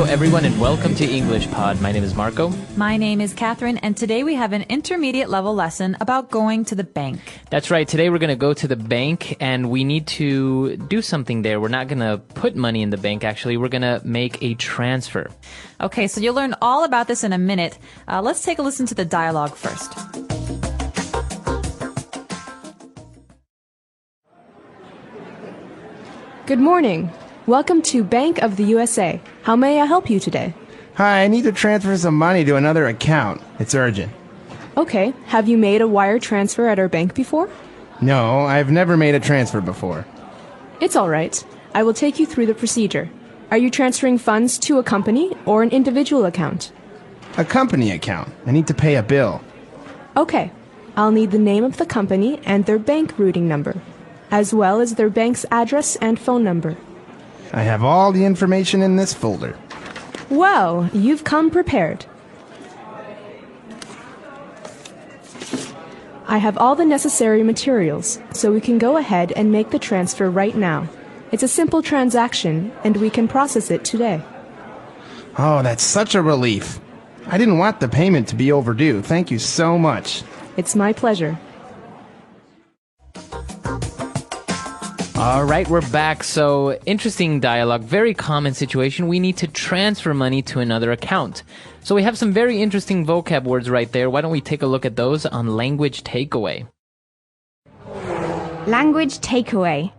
everyone, and welcome to English Pod. My name is Marco. My name is Catherine, and today we have an intermediate level lesson about going to the bank. That's right. Today we're going to go to the bank, and we need to do something there. We're not going to put money in the bank, actually. We're going to make a transfer. Okay, so you'll learn all about this in a minute. Let's take a listen to the dialogue first. Good morning. Welcome to Bank of the USA. How may I help you today? Hi, I need to transfer some money to another account. It's urgent. Okay. Have you made a wire transfer at our bank before? No, I've never made a transfer before. It's all right. I will take you through the procedure. Are you transferring funds to a company or an individual account? A company account. I need to pay a bill. Okay. I'll need the name of the company and their bank routing number, as well as their bank's address and phone number. I have all the information in this folder. Well, you've come prepared. I have all the necessary materials, so we can go ahead and make the transfer right now. It's a simple transaction, and we can process it today. Oh, that's such a relief. I didn't want the payment to be overdue. Thank you so much. It's my pleasure. All right, we're back. So, interesting dialogue, very common situation. We need to transfer money to another account. So we have some very interesting vocab words right there. Why don't we take a look at those on Language Takeaway? Language takeaway.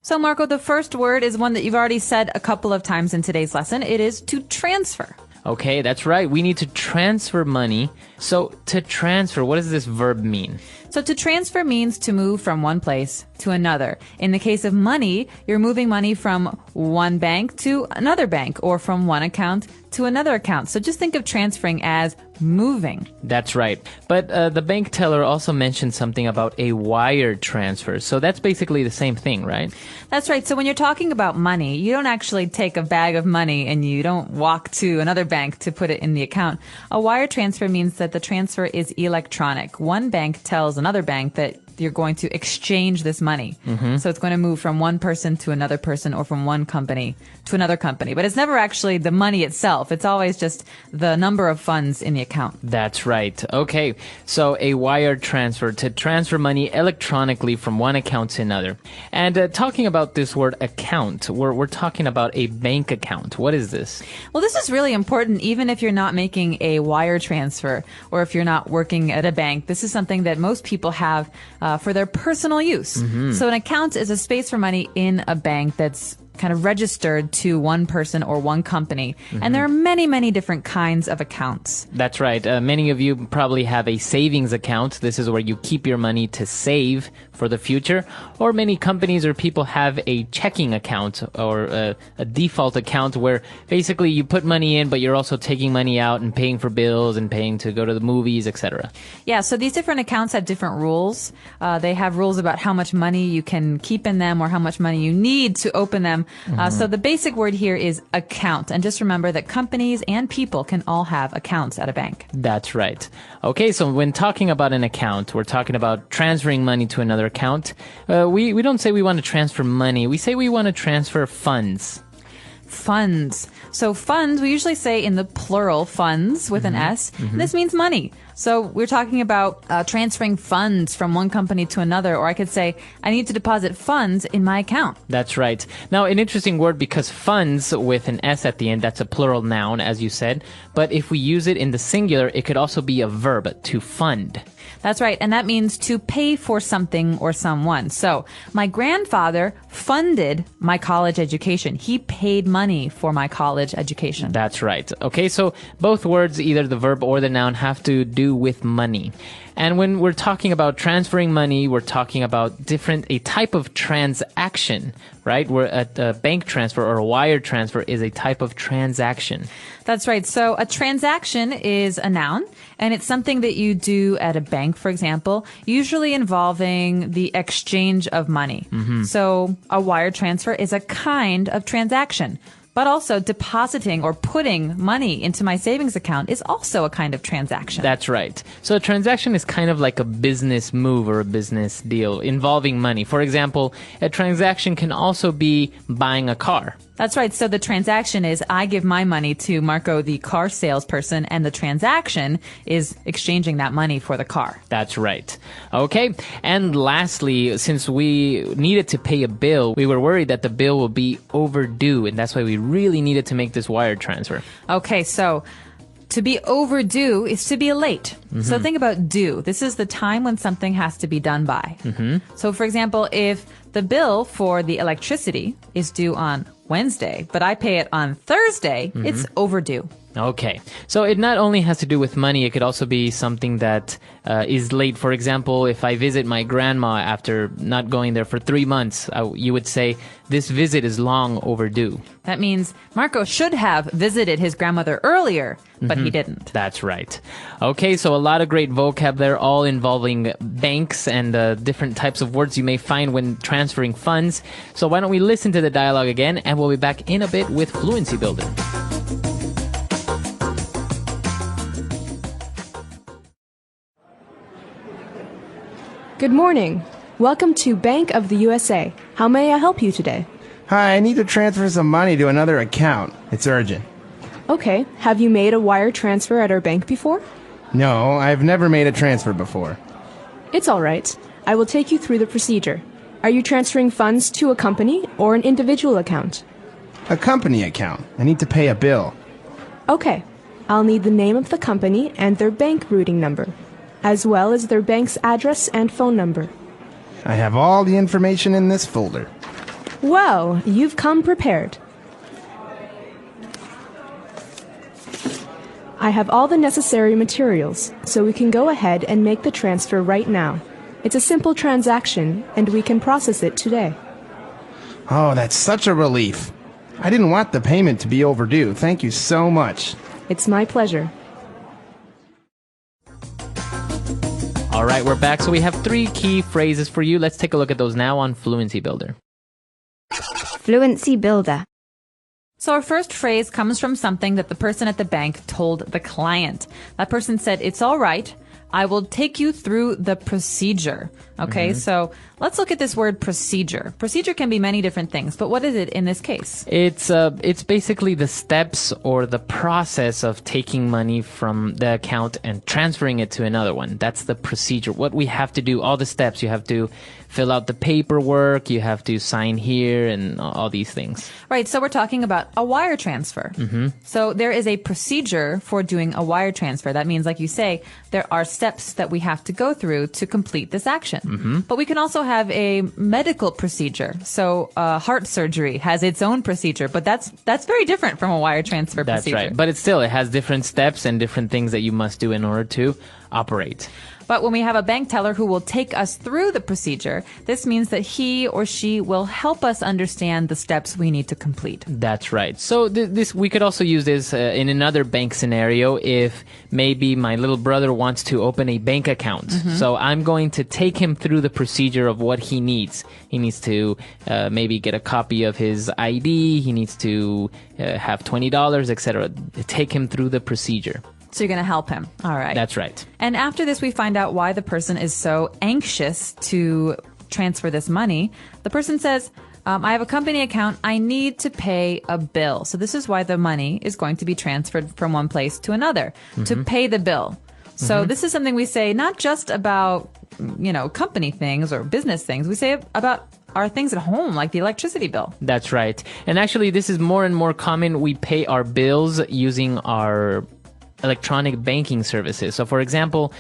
So, Marco, the first word is one that you've already said a couple of times in today's lesson. It is to transfer. Okay, that's right. We need to transfer money. So, to transfer, what does this verb mean? So to transfer means to move from one place to another. In the case of money, you're moving money from one bank to another bank or from one account to another account. So just think of transferring as moving. That's right. But the bank teller also mentioned something about a wire transfer. So that's basically the same thing, right? That's right. So when you're talking about money, you don't actually take a bag of money and you don't walk to another bank to put it in the account. A wire transfer means that the transfer is electronic. One bank tells another bank that you're going to exchange this money. So it's going to move from one person to another person or from one company to another company. But it's never actually the money itself. It's always just the number of funds in the account. That's right. Okay. So a wire transfer, to transfer money electronically from one account to another. And talking about this word account, we're talking about a bank account. What is this? Well, this is really important even if you're not making a wire transfer or if you're not working at a bank. This is something that most people have for their personal use. So an account is a space for money in a bank that's kind of registered to one person or one company. And there are many, many different kinds of accounts. That's right. Many of you probably have a savings account. This is where you keep your money to save for the future. Or many companies or people have a checking account or a default account where basically you put money in, but you're also taking money out and paying for bills and paying to go to the movies, etc. Yeah, so these different accounts have different rules. They have rules about how much money you can keep in them or how much money you need to open them. So the basic word here is account. And just remember that companies and people can all have accounts at a bank. That's right. Okay, so when talking about an account, we're talking about transferring money to another account. We don't say we want to transfer money. We say we want to transfer funds. Funds. So funds, we usually say in the plural, funds with an S. This means money. So we're talking about transferring funds from one company to another, or I could say, I need to deposit funds in my account. That's right. Now, an interesting word because funds with an S at the end, that's a plural noun, as you said. But if we use it in the singular, it could also be a verb, to fund. That's right. And that means to pay for something or someone. So my grandfather funded my college education. He paid money for my college education. That's right. Okay, so both words, either the verb or the noun, have to do with money. And when we're talking about transferring money, we're talking about a type of transaction, right? Where a bank transfer or a wire transfer is a type of transaction. That's right. So a transaction is a noun, and it's something that you do at a bank, for example, usually involving the exchange of money. So a wire transfer is a kind of transaction. But also depositing or putting money into my savings account is also a kind of transaction. That's right. So a transaction is kind of like a business move or a business deal involving money. For example, a transaction can also be buying a car. That's right. So the transaction is I give my money to Marco, the car salesperson, and the transaction is exchanging that money for the car. That's right. Okay. And lastly, since we needed to pay a bill, we were worried that the bill will be overdue, and that's why we really needed to make this wire transfer. Okay, so to be overdue is to be late. So think about due. This is the time when something has to be done by. So for example, if the bill for the electricity is due on Wednesday, but I pay it on Thursday, it's overdue. Okay. So it not only has to do with money, it could also be something that is late. For example, if I visit my grandma after not going there for 3 months, you would say, this visit is long overdue. That means Marco should have visited his grandmother earlier, but he didn't. That's right. Okay, so a lot of great vocab there, all involving banks and different types of words you may find when transferring funds. So why don't we listen to the dialogue again, and we'll be back in a bit with Fluency Builder. Good morning. Welcome to Bank of the USA. How may I help you today? Hi, I need to transfer some money to another account. It's urgent. Okay. Have you made a wire transfer at our bank before? No, I've never made a transfer before. It's all right. I will take you through the procedure. Are you transferring funds to a company or an individual account? A company account. I need to pay a bill. Okay. I'll need the name of the company and their bank routing number, as well as their bank's address and phone number. I have all the information in this folder. Well, you've come prepared. I have all the necessary materials, so we can go ahead and make the transfer right now. It's a simple transaction, and we can process it today. Oh, that's such a relief. I didn't want the payment to be overdue. Thank you so much. It's my pleasure. All right, we're back. So we have 3 key phrases for you. Let's take a look at those now on Fluency Builder. Fluency Builder. So our first phrase comes from something that the person at the bank told the client. That person said, it's all right. I will take you through the procedure. Okay, so let's look at this word procedure. Procedure can be many different things, but what is it in this case? It's basically the steps or the process of taking money from the account and transferring it to another one. That's the procedure. What we have to do, all the steps. You have to fill out the paperwork, you have to sign here, and all these things. Right, so we're talking about a wire transfer. So there is a procedure for doing a wire transfer. That means, like you say, there are steps that we have to go through to complete this action. But we can also have a medical procedure. So heart surgery has its own procedure, but that's very different from a wire transfer procedure. That's right, but it has different steps and different things that you must do in order to operate. But when we have a bank teller who will take us through the procedure, this means that he or she will help us understand the steps we need to complete. That's right. So this we could also use this in another bank scenario if maybe my little brother wants to open a bank account. So I'm going to take him through the procedure of what he needs. He needs to maybe get a copy of his ID. He needs to have $20, etc. Take him through the procedure. So you're going to help him. All right. That's right. And after this, we find out why the person is so anxious to transfer this money. The person says, I have a company account. I need to pay a bill. So this is why the money is going to be transferred from one place to another, to pay the bill. So this is something we say not just about, company things or business things. We say about our things at home, like the electricity bill. That's right. And actually, this is more and more common. We pay our bills using our electronic banking services. So for example,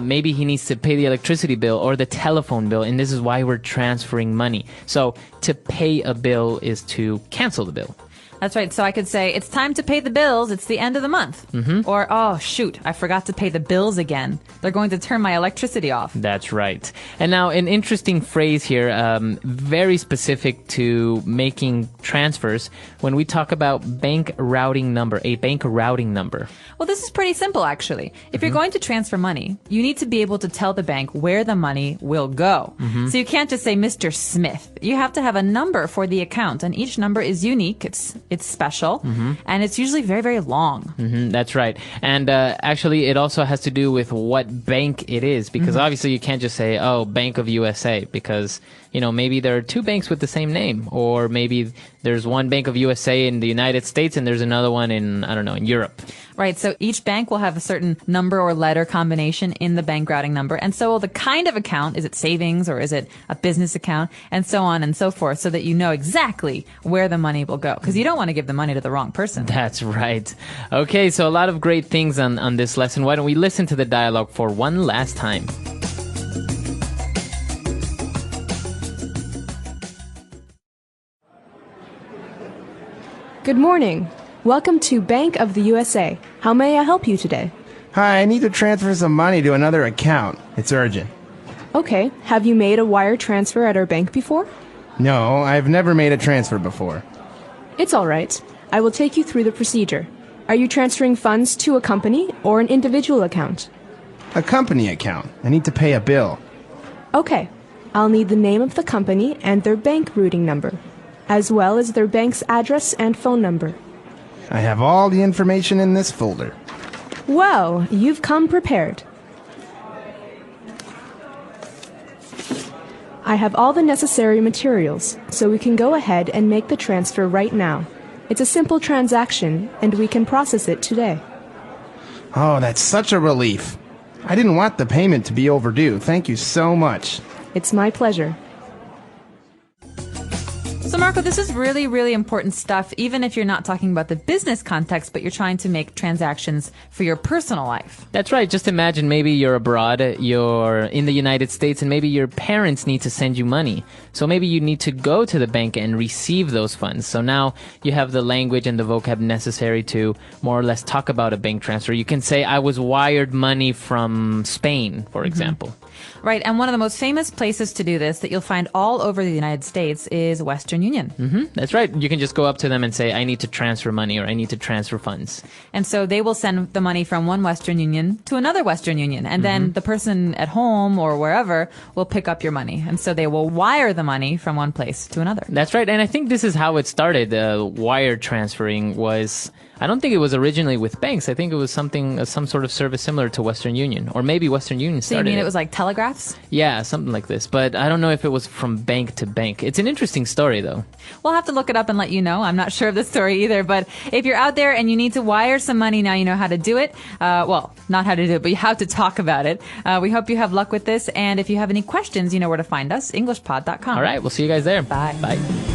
maybe he needs to pay the electricity bill or the telephone bill, and this is why we're transferring money. So to pay a bill is to cancel the bill. That's right. So I could say, it's time to pay the bills. It's the end of the month. Or, oh, shoot, I forgot to pay the bills again. They're going to turn my electricity off. That's right. And now an interesting phrase here, very specific to making transfers. When we talk about bank routing number, a bank routing number. Well, this is pretty simple, actually. If you're going to transfer money, you need to be able to tell the bank where the money will go. So you can't just say Mr. Smith. You have to have a number for the account, and each number is unique. It's It's special, and it's usually very, very long. That's right. And actually, it also has to do with what bank it is, because obviously you can't just say, oh, Bank of USA, because, maybe there are two banks with the same name, or maybe there's one Bank of USA in the United States and there's another one in, I don't know, in Europe. Right. So each bank will have a certain number or letter combination in the bank routing number. And so will the kind of account. Is it savings or is it a business account? And so on and so forth, so that you know exactly where the money will go. Because you don't want to give the money to the wrong person. That's right. Okay, so a lot of great things on this lesson. Why don't we listen to the dialogue for one last time? Good morning. Welcome to Bank of the USA. How may I help you today? Hi, I need to transfer some money to another account. It's urgent. Okay. Have you made a wire transfer at our bank before? No, I've never made a transfer before. It's all right. I will take you through the procedure. Are you transferring funds to a company or an individual account? A company account. I need to pay a bill. Okay. I'll need the name of the company and their bank routing number, as well as their bank's address and phone number. I have all the information in this folder. Well, you've come prepared. I have all the necessary materials, so we can go ahead and make the transfer right now. It's a simple transaction, and we can process it today. Oh, that's such a relief. I didn't want the payment to be overdue. Thank you so much. It's my pleasure. So, Marco, this is really, really important stuff, even if you're not talking about the business context, but you're trying to make transactions for your personal life. That's right. Just imagine maybe you're abroad, you're in the United States, and maybe your parents need to send you money. So maybe you need to go to the bank and receive those funds. So now you have the language and the vocab necessary to more or less talk about a bank transfer. You can say, I was wired money from Spain, for example. Right, and one of the most famous places to do this that you'll find all over the United States is Western Union. That's right. You can just go up to them and say, I need to transfer money or I need to transfer funds. And so they will send the money from one Western Union to another Western Union. And then the person at home or wherever will pick up your money. And so they will wire the money from one place to another. That's right. And I think this is how it started. Wire transferring was, I don't think it was originally with banks. I think it was some sort of service similar to Western Union. Or maybe Western Union started So you mean it was like telegraphs? Yeah, something like this. But I don't know if it was from bank to bank. It's an interesting story, though. We'll have to look it up and let you know. I'm not sure of the story either. But if you're out there and you need to wire some money, now you know how to do it. Well, not how to do it, but you have to talk about it. We hope you have luck with this. And if you have any questions, you know where to find us, EnglishPod.com. All right, we'll see you guys there. Bye. Bye.